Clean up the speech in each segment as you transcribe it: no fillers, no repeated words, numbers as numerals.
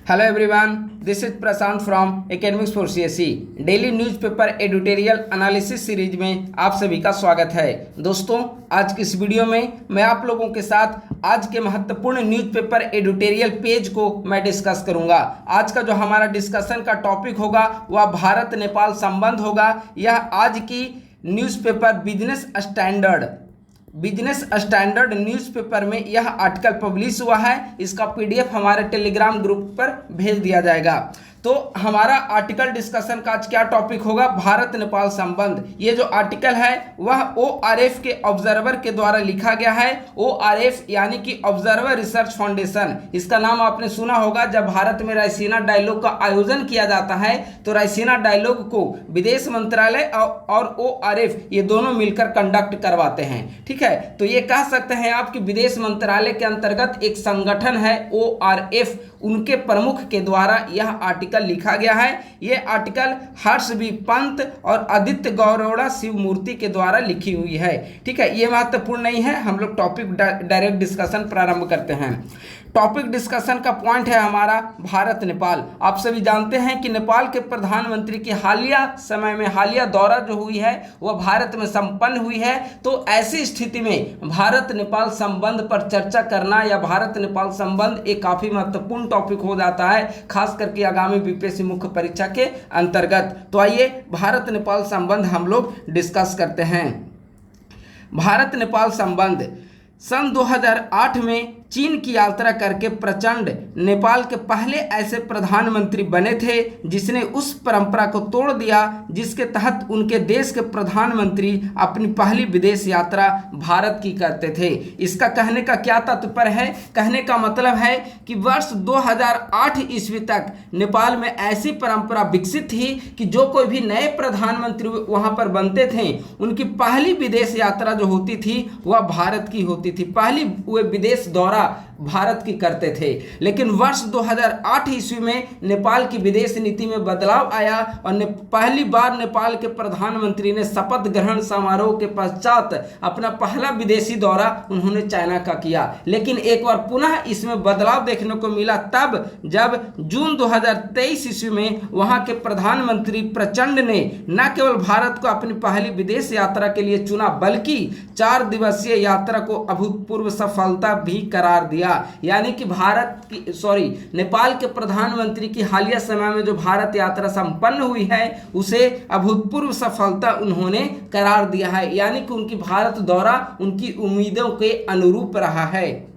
Hello everyone, this is Prashant from academics for CSE. Daily newspaper editorial analysis series में आप सभी का स्वागत है। दोस्तों, आज की इस वीडियो में मैं आप लोगों के साथ आज के महत्वपूर्ण न्यूज़पेपर एडिटोरियल पेज को मैं डिस्कस करूंगा। आज का जो हमारा डिस्कशन का टॉपिक होगा वह भारत नेपाल संबंध होगा। यह आज की न्यूज़पेपर बिजनेस स्टैंडर्ड न्यूज़पेपर में यह आर्टिकल पब्लिश हुआ है। इसका पीडीएफ हमारे टेलीग्राम ग्रुप पर भेज दिया जाएगा। तो हमारा आर्टिकल डिस्कशन का आज क्या टॉपिक होगा? भारत नेपाल संबंध। ये जो आर्टिकल है वह ORF के ऑब्जर्वर के द्वारा लिखा गया है। ORF यानी कि ऑब्जर्वर रिसर्च फाउंडेशन, इसका नाम आपने सुना होगा। जब भारत में रायसीना डायलॉग का आयोजन किया जाता है तो रायसीना डायलॉग को विदेश मंत्रालय और ORF ये दोनों मिलकर कंडक्ट करवाते हैं। ठीक है, तो ये कह सकते हैं आप कि विदेश मंत्रालय के अंतर्गत एक संगठन है ORF, उनके प्रमुख के द्वारा यह आर्टिकल लिखा गया है। यह आर्टिकल हर्ष बी पंत और आदित्य गौरवड़ा शिवमूर्ति के द्वारा लिखी हुई है। ठीक है, ये महत्वपूर्ण नहीं है। हम लोग टॉपिक डायरेक्ट डिस्कशन प्रारंभ करते हैं। टॉपिक डिस्कशन का पॉइंट है हमारा भारत नेपाल। आप सभी जानते हैं कि नेपाल के प्रधानमंत्री की हालिया दौरा जो हुई है वह भारत में संपन्न हुई है। तो ऐसी स्थिति में भारत नेपाल संबंध पर चर्चा करना या भारत नेपाल संबंध एक काफ़ी महत्वपूर्ण टॉपिक हो जाता है, खास करके आगामी बीपीएससी मुख्य परीक्षा के अंतर्गत। तो आइए भारत नेपाल संबंध हम लोग डिस्कस करते हैं। भारत नेपाल संबंध सन 2008 में चीन की यात्रा करके प्रचंड नेपाल के पहले ऐसे प्रधानमंत्री बने थे जिसने उस परंपरा को तोड़ दिया जिसके तहत उनके देश के प्रधानमंत्री अपनी पहली विदेश यात्रा भारत की करते थे। इसका कहने का क्या तात्पर्य है? कहने का मतलब है कि वर्ष 2008 ईस्वी तक नेपाल में ऐसी परंपरा विकसित थी कि जो कोई भी नए प्रधानमंत्री वहां पर बनते थे उनकी पहली विदेश यात्रा जो होती थी वह भारत की होती थी। पहली वे विदेश दौरा भारत की करते थे। लेकिन वर्ष 2008 ईस्वी में नेपाल की विदेश नीति में बदलाव आया और पहली बार नेपाल के प्रधानमंत्री ने शपथ ग्रहण समारोह के पश्चात अपना पहला विदेशी दौरा उन्होंने चाइना का किया। लेकिन एक बार पुनः इसमें बदलाव देखने को मिला तब जब जून 2023 ईस्वी में वहां के प्रधानमंत्री प्रचंड ने न केवल भारत को अपनी पहली विदेश यात्रा के लिए चुना बल्कि 4 दिवसीय यात्रा को अभूतपूर्व सफलता भी करार दिया। यानी कि नेपाल के प्रधानमंत्री की हालिया समय में जो भारत यात्रा संपन्न हुई है उसे अभूतपूर्व सफलता उन्होंने करार दिया है। यानी कि उनकी भारत दौरा उनकी उम्मीदों के अनुरूप रहा है।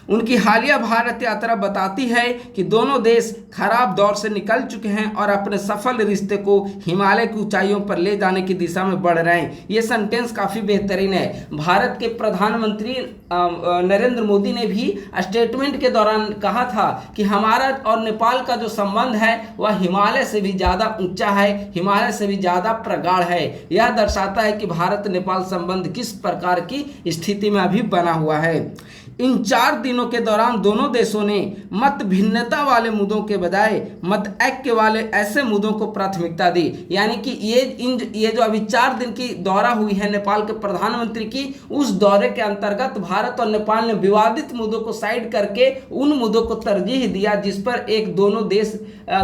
उनकी हालिया भारत यात्रा बताती है कि दोनों देश खराब दौर से निकल चुके हैं और अपने सफल रिश्ते को हिमालय की ऊंचाइयों पर ले जाने की दिशा में बढ़ रहे हैं। ये सेंटेंस काफ़ी बेहतरीन है। भारत के प्रधानमंत्री नरेंद्र मोदी ने भी स्टेटमेंट के दौरान कहा था कि हमारा और नेपाल का जो संबंध है वह हिमालय से भी ज़्यादा ऊंचा है, हिमालय से भी ज़्यादा प्रगाढ़ है। यह दर्शाता है कि भारत नेपाल संबंध किस प्रकार की स्थिति में अभी बना हुआ है। इन 4 दिनों के दौरान दोनों देशों ने मत भिन्नता वाले मुद्दों के बजाय मत ऐक्य वाले ऐसे मुद्दों को प्राथमिकता दी। यानी कि ये जो अभी 4 दिन की दौरा हुई है नेपाल के प्रधानमंत्री की, उस दौरे के अंतर्गत भारत और नेपाल ने विवादित मुद्दों को साइड करके उन मुद्दों को तरजीह दिया जिस पर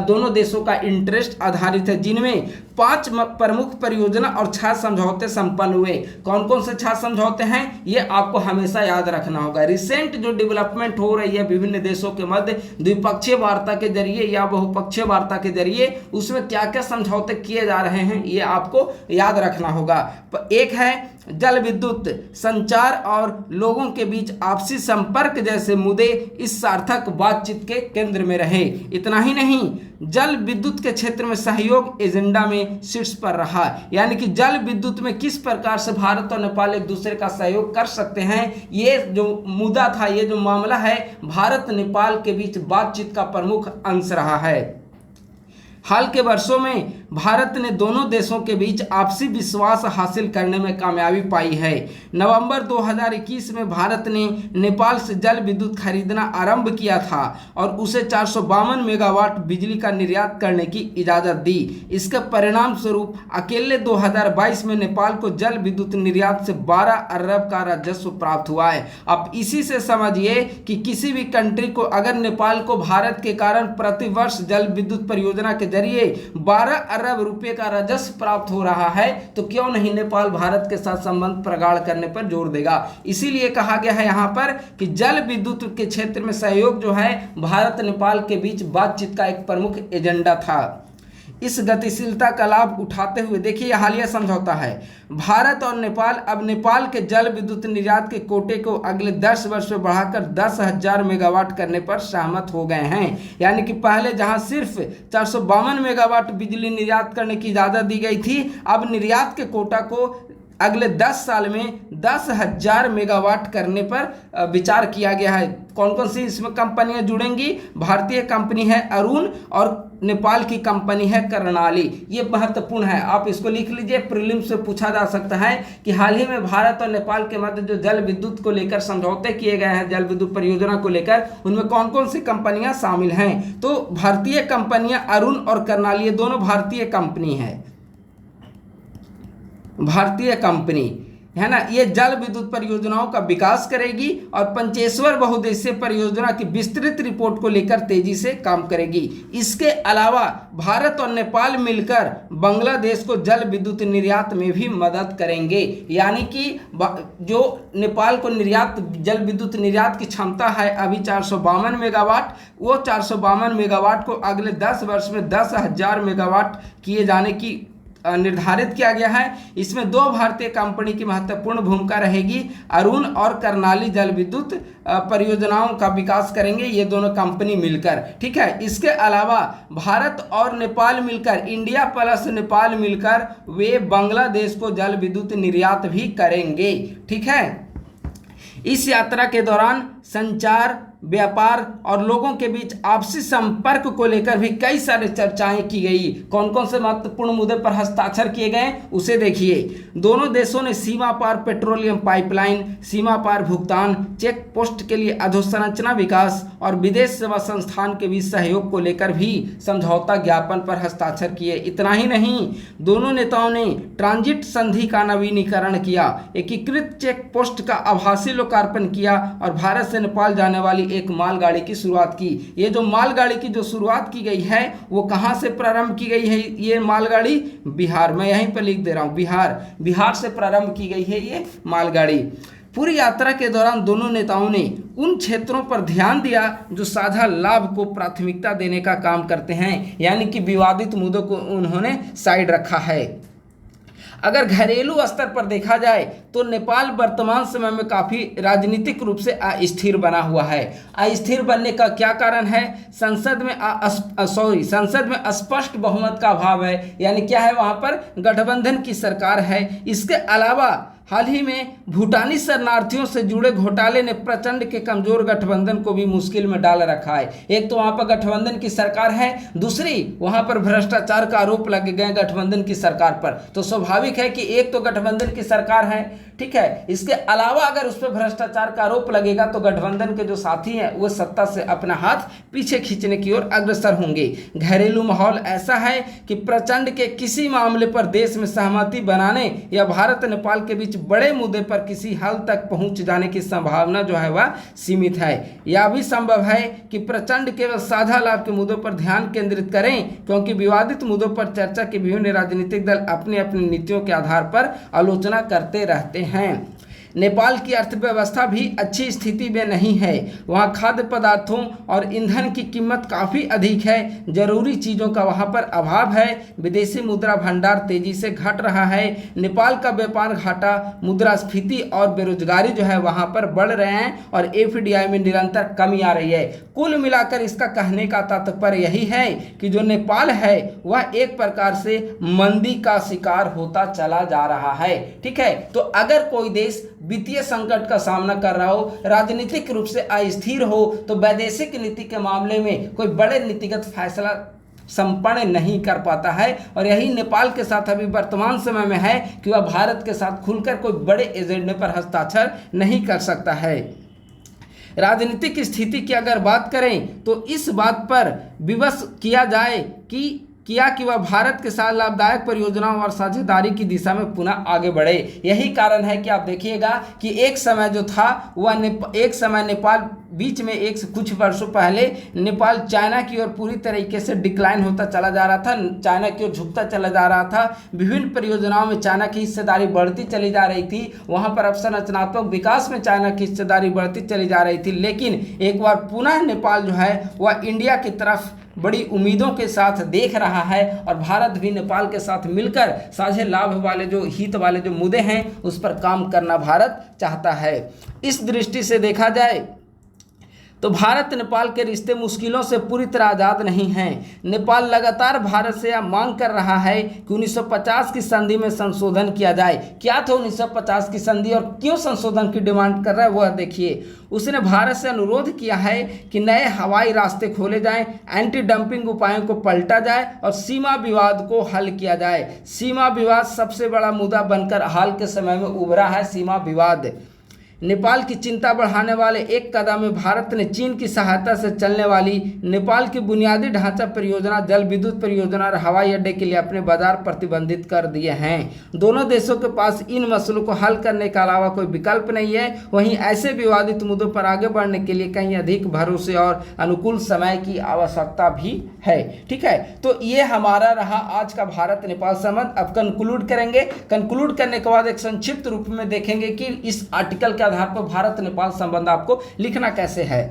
दोनों देशों का इंटरेस्ट आधारित है, जिनमें 5 प्रमुख परियोजना और 6 समझौते संपन्न हुए। कौन कौन से 6 समझौते हैं ये आपको हमेशा याद रखना होगा। रिसेंट जो डेवलपमेंट हो रही है विभिन्न देशों के मध्य द्विपक्षीय वार्ता के जरिए या बहुपक्षीय वार्ता के जरिए, उसमें क्या क्या समझौते किए जा रहे हैं ये आपको याद रखना होगा। एक है जल विद्युत, संचार और लोगों के बीच आपसी संपर्क जैसे मुद्दे इस सार्थक बातचीत के केंद्र में रहे। इतना ही नहीं, जल विद्युत के क्षेत्र में सहयोग एजेंडा में शीर्ष पर रहा। यानी कि जल विद्युत में किस प्रकार से भारत और नेपाल एक दूसरे का सहयोग कर सकते हैं, ये जो मुद्दा था, ये जो मामला है, भारत नेपाल के बीच बातचीत का प्रमुख अंश रहा है। हाल के वर्षों में भारत ने दोनों देशों के बीच आपसी विश्वास हासिल करने में कामयाबी पाई है। नवंबर 2021 में भारत ने नेपाल से जल विद्युत खरीदना आरंभ किया था और उसे 452 मेगावाट बिजली का निर्यात करने की इजाज़त दी। इसके परिणाम स्वरूप अकेले 2022 में नेपाल को जल विद्युत निर्यात से 12 अरब का राजस्व प्राप्त हुआ है। अब इसी से समझिए कि किसी भी कंट्री को अगर नेपाल को भारत के कारण प्रतिवर्ष जल विद्युत परियोजना के जरिए 12 अरब रुपए का राजस्व प्राप्त हो रहा है तो क्यों नहीं नेपाल भारत के साथ संबंध प्रगाढ़ करने पर जोर देगा। इसीलिए कहा गया है यहाँ पर कि जल विद्युत के क्षेत्र में सहयोग जो है भारत नेपाल के बीच बातचीत का एक प्रमुख एजेंडा था। इस गतिशीलता का लाभ उठाते हुए देखिए यह हालिया समझौता है। भारत और नेपाल अब नेपाल के जल विद्युत निर्यात के कोटे को अगले 10 वर्ष में बढ़ाकर 10,000 मेगावाट करने पर सहमत हो गए हैं। यानी कि पहले जहां सिर्फ 452 मेगावाट बिजली निर्यात करने की इजाज़त दी गई थी, अब निर्यात के कोटा को अगले 10 साल में 10,000 मेगावाट करने पर विचार किया गया है। कौन कौन सी इसमें कंपनियां जुड़ेंगी? भारतीय कंपनी है अरुण और नेपाल की कंपनी है कर्णाली। ये महत्वपूर्ण है, आप इसको लिख लीजिए, प्रीलिम्स से पूछा जा सकता है कि हाल ही में भारत और नेपाल के मध्य जो जल विद्युत को लेकर समझौते किए गए हैं, जल विद्युत परियोजना को लेकर, उनमें कौन कौन सी कंपनियां शामिल हैं? तो भारतीय कंपनियां अरुण और कर्णाली, ये दोनों भारतीय कंपनी है, भारतीय कंपनी है ना। ये जल विद्युत परियोजनाओं का विकास करेगी और पंचेश्वर बहुउद्देशीय परियोजना की विस्तृत रिपोर्ट को लेकर तेजी से काम करेगी। इसके अलावा भारत और नेपाल मिलकर बांग्लादेश को जल विद्युत निर्यात में भी मदद करेंगे। यानी कि जो नेपाल को निर्यात जल विद्युत निर्यात की क्षमता है अभी 452 मेगावाट, वो 452 मेगावाट को अगले 10 वर्ष में 10,000 मेगावाट किए जाने की निर्धारित किया गया है। इसमें 2 भारतीय कंपनी की महत्वपूर्ण भूमिका रहेगी। अरुण और कर्णाली जल विद्युत परियोजनाओं का विकास करेंगे ये दोनों कंपनी मिलकर, ठीक है। इसके अलावा भारत और नेपाल मिलकर, इंडिया प्लस नेपाल मिलकर, वे बांग्लादेश को जल विद्युत निर्यात भी करेंगे, ठीक है। इस यात्रा के दौरान संचार, व्यापार और लोगों के बीच आपसी संपर्क को लेकर भी कई सारे चर्चाएं की गई। कौन कौन से महत्वपूर्ण मुद्दे पर हस्ताक्षर किए गए उसे देखिए। दोनों देशों ने सीमा पार पेट्रोलियम पाइपलाइन, सीमा पार भुगतान, चेक पोस्ट के लिए अधोसंरचना विकास और विदेश सेवा संस्थान के बीच सहयोग को लेकर भी समझौता ज्ञापन पर हस्ताक्षर किए। इतना ही नहीं, दोनों नेताओं ने ट्रांजिट संधि का नवीनीकरण किया, एकीकृत चेक पोस्ट का आभासी लोकार्पण किया और भारत से नेपाल जाने वाली एक मालगाड़ी की शुरुआत की। ये जो मालगाड़ी की जो शुरुआत की गई है वो कहां से प्रारंभ की गई है? ये मालगाड़ी बिहार, मैं यहीं पर लिख दे रहा हूं, बिहार से प्रारंभ की गई है ये मालगाड़ी। पूरी यात्रा के दौरान दोनों नेताओं ने उन क्षेत्रों पर ध्यान दिया जो साझा लाभ को प्राथमिकता देने का काम करते हैं, यानी कि विवादित मुद्दों को उन्होंने साइड रखा है। अगर घरेलू स्तर पर देखा जाए तो नेपाल वर्तमान समय में काफ़ी राजनीतिक रूप से अस्थिर बना हुआ है। अस्थिर बनने का क्या कारण है? संसद में स्पष्ट बहुमत का अभाव है, यानी क्या है, वहाँ पर गठबंधन की सरकार है। इसके अलावा हाल ही में भूटानी शरणार्थियों से जुड़े घोटाले ने प्रचंड के कमजोर गठबंधन को भी मुश्किल में डाल रखा है। एक तो वहाँ पर गठबंधन की सरकार है, दूसरी वहाँ पर भ्रष्टाचार का आरोप लगे गए गठबंधन की सरकार पर, तो स्वाभाविक है कि एक तो गठबंधन की सरकार है, ठीक है, इसके अलावा अगर उस पर भ्रष्टाचार का आरोप लगेगा तो गठबंधन के जो साथी हैं वो सत्ता से अपना हाथ पीछे खींचने की ओर अग्रसर होंगे। घरेलू माहौल ऐसा है कि प्रचंड के किसी मामले पर देश में सहमति बनाने या भारत नेपाल के बीच बड़े मुद्दे पर किसी हल तक पहुंच जाने की संभावना जो है वह सीमित है। यह भी संभव है कि प्रचंड केवल साझा लाभ के मुद्दों पर ध्यान केंद्रित करें, क्योंकि विवादित मुद्दों पर चर्चा के विभिन्न राजनीतिक दल अपनी अपनी नीतियों के आधार पर आलोचना करते रहते हैं। नेपाल की अर्थव्यवस्था भी अच्छी स्थिति में नहीं है। वहाँ खाद्य पदार्थों और ईंधन की कीमत काफ़ी अधिक है। जरूरी चीज़ों का वहाँ पर अभाव है। विदेशी मुद्रा भंडार तेजी से घट रहा है। नेपाल का व्यापार घाटा, मुद्रास्फीति और बेरोजगारी जो है वहाँ पर बढ़ रहे हैं और एफडीआई में निरंतर कमी आ रही है। कुल मिलाकर इसका कहने का तात्पर्य यही है कि जो नेपाल है वह एक प्रकार से मंदी का शिकार होता चला जा रहा है। ठीक है, तो अगर कोई देश वित्तीय संकट का सामना कर रहा हो, राजनीतिक रूप से अस्थिर हो, तो वैदेशिक नीति के मामले में कोई बड़े नीतिगत फैसला संपन्न नहीं कर पाता है। और यही नेपाल के साथ अभी वर्तमान समय में है कि वह भारत के साथ खुलकर कोई बड़े एजेंडे पर हस्ताक्षर नहीं कर सकता है। राजनीतिक स्थिति की अगर बात करें तो इस बात पर विवश किया जाए कि वह भारत के साथ लाभदायक परियोजनाओं और साझेदारी की दिशा में पुनः आगे बढ़े। यही कारण है कि आप देखिएगा कि एक समय जो था वह एक समय नेपाल बीच में कुछ वर्षों पहले नेपाल चाइना की ओर पूरी तरीके से डिक्लाइन होता चला जा रहा था, चाइना की ओर झुकता चला जा रहा था। विभिन्न परियोजनाओं में चाइना की हिस्सेदारी बढ़ती चली जा रही थी, वहाँ पर अवसंरचनात्मक विकास में चाइना की हिस्सेदारी बढ़ती चली जा रही थी। लेकिन एक बार पुनः नेपाल जो है वह इंडिया की तरफ बड़ी उम्मीदों के साथ देख रहा है और भारत भी नेपाल के साथ मिलकर साझे लाभ वाले जो हित वाले जो मुद्दे हैं उस पर काम करना भारत चाहता है। इस दृष्टि से देखा जाए तो भारत नेपाल के रिश्ते मुश्किलों से पूरी तरह आज़ाद नहीं हैं। नेपाल लगातार भारत से यह मांग कर रहा है कि 1950 की संधि में संशोधन किया जाए। क्या था 1950 की संधि और क्यों संशोधन की डिमांड कर रहा है वह देखिए। उसने भारत से अनुरोध किया है कि नए हवाई रास्ते खोले जाएं, एंटी डंपिंग उपायों को पलटा जाए और सीमा विवाद को हल किया जाए। सीमा विवाद सबसे बड़ा मुद्दा बनकर हाल के समय में उभरा है। सीमा विवाद नेपाल की चिंता बढ़ाने वाले एक कदम में भारत ने चीन की सहायता से चलने वाली नेपाल की बुनियादी ढांचा परियोजना, जल विद्युत परियोजना और हवाई अड्डे के लिए अपने बाजार प्रतिबंधित कर दिए हैं। दोनों देशों के पास इन मसलों को हल करने के अलावा कोई विकल्प नहीं है। वहीं ऐसे विवादित मुद्दों पर आगे बढ़ने के लिए कहीं अधिक भरोसे और अनुकूल समय की आवश्यकता भी है। ठीक है, तो ये हमारा रहा आज का भारत नेपाल संबंध। अब कंक्लूड करेंगे। कंक्लूड करने के बाद एक संक्षिप्त रूप में देखेंगे कि इस आर्टिकल के आधार पर भारत नेपाल संबंध आपको लिखना कैसे है।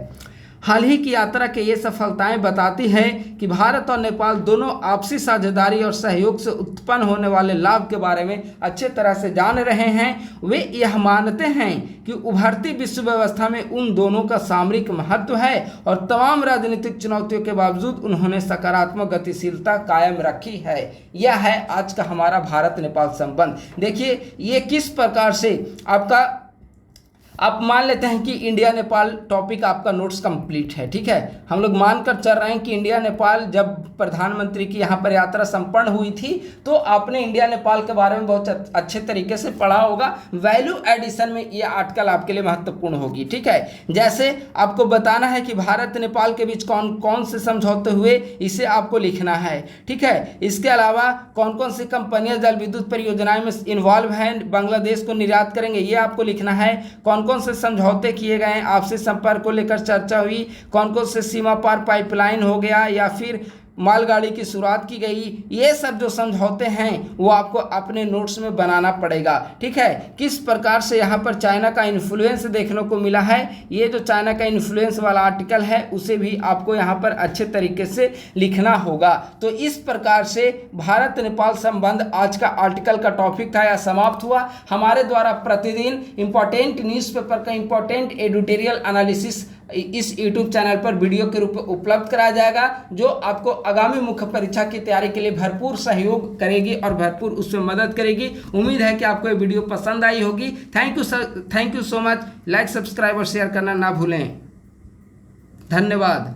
हाल ही की यात्रा के ये सफलताएं बताती हैं कि भारत और नेपाल दोनों आपसी साझेदारी और सहयोग से उत्पन्न होने वाले लाभ के बारे में अच्छे तरह से जान रहे हैं। वे यह मानते हैं कि उभरती विश्व व्यवस्था में उन दोनों का सामरिक महत्व है और तमाम राजनीतिक चुनौतियों के बावजूद उन्होंने सकारात्मक गतिशीलता कायम रखी है। यह है आज का हमारा भारत नेपाल संबंध। देखिए ये किस प्रकार से आप मान लेते हैं कि इंडिया नेपाल टॉपिक आपका नोट्स कंप्लीट है। ठीक है, हम लोग मानकर चल रहे हैं कि इंडिया नेपाल जब प्रधानमंत्री की यहाँ पर यात्रा संपन्न हुई थी तो आपने इंडिया नेपाल के बारे में बहुत अच्छे तरीके से पढ़ा होगा। वैल्यू एडिशन में ये आर्टिकल आपके लिए महत्वपूर्ण होगी। ठीक है, जैसे आपको बताना है कि भारत नेपाल के बीच कौन कौन से समझौते हुए, इसे आपको लिखना है। ठीक है, इसके अलावा कौन कौन सी कंपनियां जल विद्युत परियोजनाएं में इन्वॉल्व हैं, बांग्लादेश को निर्यात करेंगे, ये आपको लिखना है। कौन कौन से समझौते किए गए, आपसी संपर्क को लेकर चर्चा हुई, कौन कौन से सीमा पार पाइपलाइन हो गया या फिर मालगाड़ी की शुरुआत की गई, ये सब जो समझौते हैं वो आपको अपने नोट्स में बनाना पड़ेगा। ठीक है, किस प्रकार से यहाँ पर चाइना का इन्फ्लुएंस देखने को मिला है, ये जो चाइना का इन्फ्लुएंस वाला आर्टिकल है उसे भी आपको यहाँ पर अच्छे तरीके से लिखना होगा। तो इस प्रकार से भारत नेपाल संबंध आज का आर्टिकल का टॉपिक था, यह समाप्त हुआ। हमारे द्वारा प्रतिदिन इंपॉर्टेंट न्यूज़पेपर का इंपॉर्टेंट एडिटोरियल एनालिसिस इस YouTube चैनल पर वीडियो के रूप में उपलब्ध कराया जाएगा, जो आपको आगामी मुख्य परीक्षा की तैयारी के लिए भरपूर सहयोग करेगी और भरपूर उसमें मदद करेगी। उम्मीद है कि आपको ये वीडियो पसंद आई होगी। Thank you so much. Like, subscribe और शेयर करना ना भूलें। धन्यवाद।